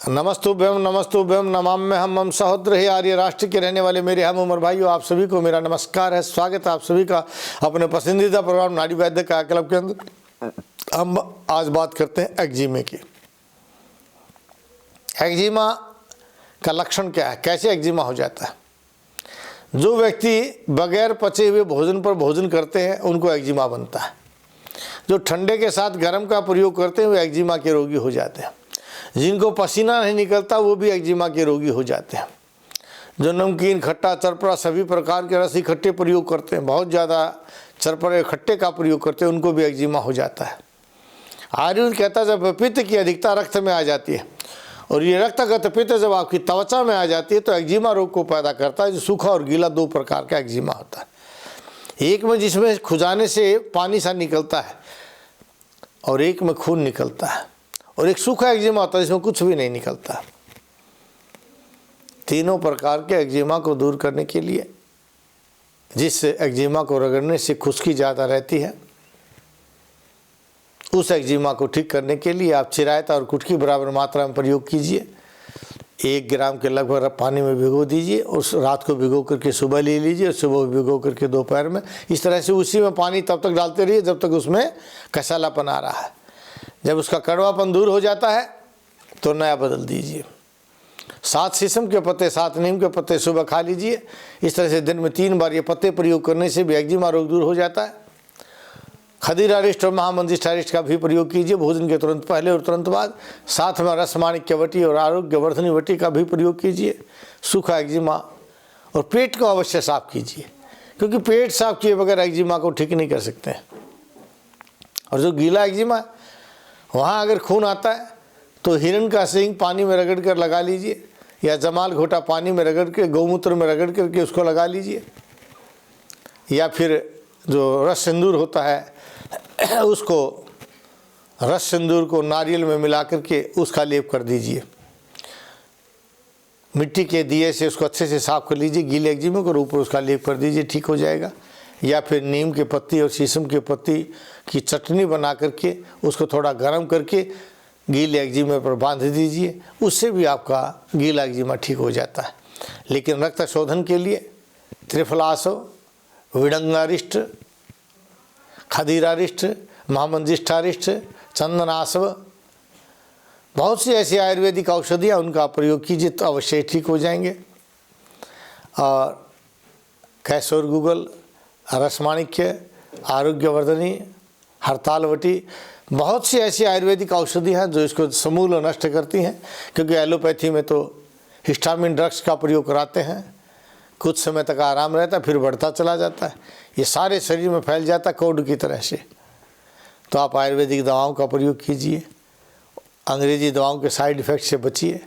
नमस्तुभ्यम नमस्तुभ्यम नमाम्यहम् हम सहोदर ही आर्य राष्ट्र के रहने वाले मेरे हम उम्र भाइयों, आप सभी को मेरा नमस्कार है। स्वागत है आप सभी का अपने पसंदीदा प्रोग्राम नाड़ी वैद्य का क्लब के अंदर। हम आज बात करते हैं एक्जिमे की। एक्जिमा का लक्षण क्या है, कैसे एक्जिमा हो जाता है। जो व्यक्ति बगैर पचे हुए भोजन पर भोजन करते हैं उनको एक्जिमा बनता है। जो ठंडे के साथ गर्म का प्रयोग करते हैं वो एक्जिमा के रोगी हो जाते हैं। जिनको पसीना नहीं निकलता वो भी एक्जिमा के रोगी हो जाते हैं। जो नमकीन, खट्टा, चरपरा सभी प्रकार के रस इकट्ठे प्रयोग करते हैं, बहुत ज़्यादा चरपरे खट्टे का प्रयोग करते हैं, उनको भी एक्जिमा हो जाता है। आयुर्वेद कहता है जब पित्त की अधिकता रक्त में आ जाती है और ये रक्तगत पित्त जब आपकी त्वचा में आ जाती है तो एक्जिमा रोग को पैदा करता है। जो सूखा और गीला दो प्रकार का एक्जिमा होता है। एक में जिसमें खुजाने से पानी सा निकलता है और एक में खून निकलता है, और एक सूखा एक्जिमा होता है जिसमें कुछ भी नहीं निकलता। तीनों प्रकार के एक्जिमा को दूर करने के लिए, जिस एक्जिमा को रगड़ने से खुश्की ज़्यादा रहती है, उस एक्जिमा को ठीक करने के लिए आप चिरायत और कुटकी बराबर मात्रा में प्रयोग कीजिए। 1 ग्राम के लगभग पानी में भिगो दीजिए और रात को भिगो करके सुबह ले लीजिए और सुबह भिगो करके दोपहर में। इस तरह से उसी में पानी तब तक डालते रहिए जब तक उसमें कसालापन आ रहा है। जब उसका कड़वापन दूर हो जाता है तो नया बदल दीजिए। 7 शीशम के पत्ते, 7 नीम के पत्ते सुबह खा लीजिए। इस तरह से दिन में 3 बार ये पत्ते प्रयोग करने से भी एक्जिमा रोग दूर हो जाता है। खदीरारिष्ट और महामंजिष्ठारिष्ट का भी प्रयोग कीजिए भोजन के तुरंत पहले और तुरंत बाद। साथ में रसमाणिक्य वटी और आरोग्यवर्धनी वटी का भी प्रयोग कीजिए। सूखा एक्जिमा और पेट को अवश्य साफ कीजिए, क्योंकि पेट साफ किए बगैर एक्जिमा को ठीक नहीं कर सकते हैं। और जो गीला एक्जिमा वहाँ अगर खून आता है तो हिरण का सींग पानी में रगड़ कर लगा लीजिए, या जमाल घोटा पानी में रगड़ के गौमूत्र में रगड़ करके उसको लगा लीजिए, या फिर जो रस सिंदूर होता है उसको रस सिंदूर को नारियल में मिला करके उसका लेप कर दीजिए। मिट्टी के दिए से उसको अच्छे से साफ कर लीजिए, गीले एक्जिमे को, ऊपर उसका लेप कर दीजिए, ठीक हो जाएगा। या फिर नीम के पत्ती और शीशम के पत्ती की चटनी बना करके उसको थोड़ा गर्म करके गीले एक्जिमे पर बांध दीजिए, उससे भी आपका गीला एक्जिमा ठीक हो जाता है। लेकिन रक्त शोधन के लिए त्रिफलासव, विडंगारिष्ट, खदीरारिष्ट, महामंजिष्ठारिष्ट, चंदनासव, बहुत सी ऐसी आयुर्वेदिक औषधियाँ, उनका प्रयोग कीजिए तो अवश्य ठीक हो जाएंगे। और कैसोर गूगल, रसमाणिक्य, आरोग्यवर्धनी, हड़तालवटी, बहुत सी ऐसी आयुर्वेदिक औषधि हैं जो इसको समूल नष्ट करती हैं। क्योंकि एलोपैथी में तो हिस्टामिन ड्रग्स का प्रयोग कराते हैं, कुछ समय तक आराम रहता है फिर बढ़ता चला जाता है, ये सारे शरीर में फैल जाता है कोड की तरह से। तो आप आयुर्वेदिक दवाओं का प्रयोग कीजिए, अंग्रेजी दवाओं के साइड इफ़ेक्ट से बचिए,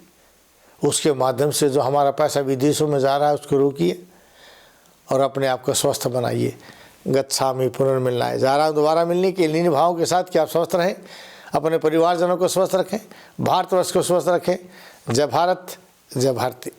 उसके माध्यम से जो हमारा पैसा विदेशों में जा रहा है उसको रोकिए और अपने आप को स्वस्थ बनाइए। गच्छामि पुनर्मिलनाय, जा रहा हूँ दोबारा मिलने के लिए, इन भावों के साथ कि आप स्वस्थ रहें, अपने परिवारजनों को स्वस्थ रखें, भारतवर्ष को स्वस्थ रखें। जय भारत, जय भारती।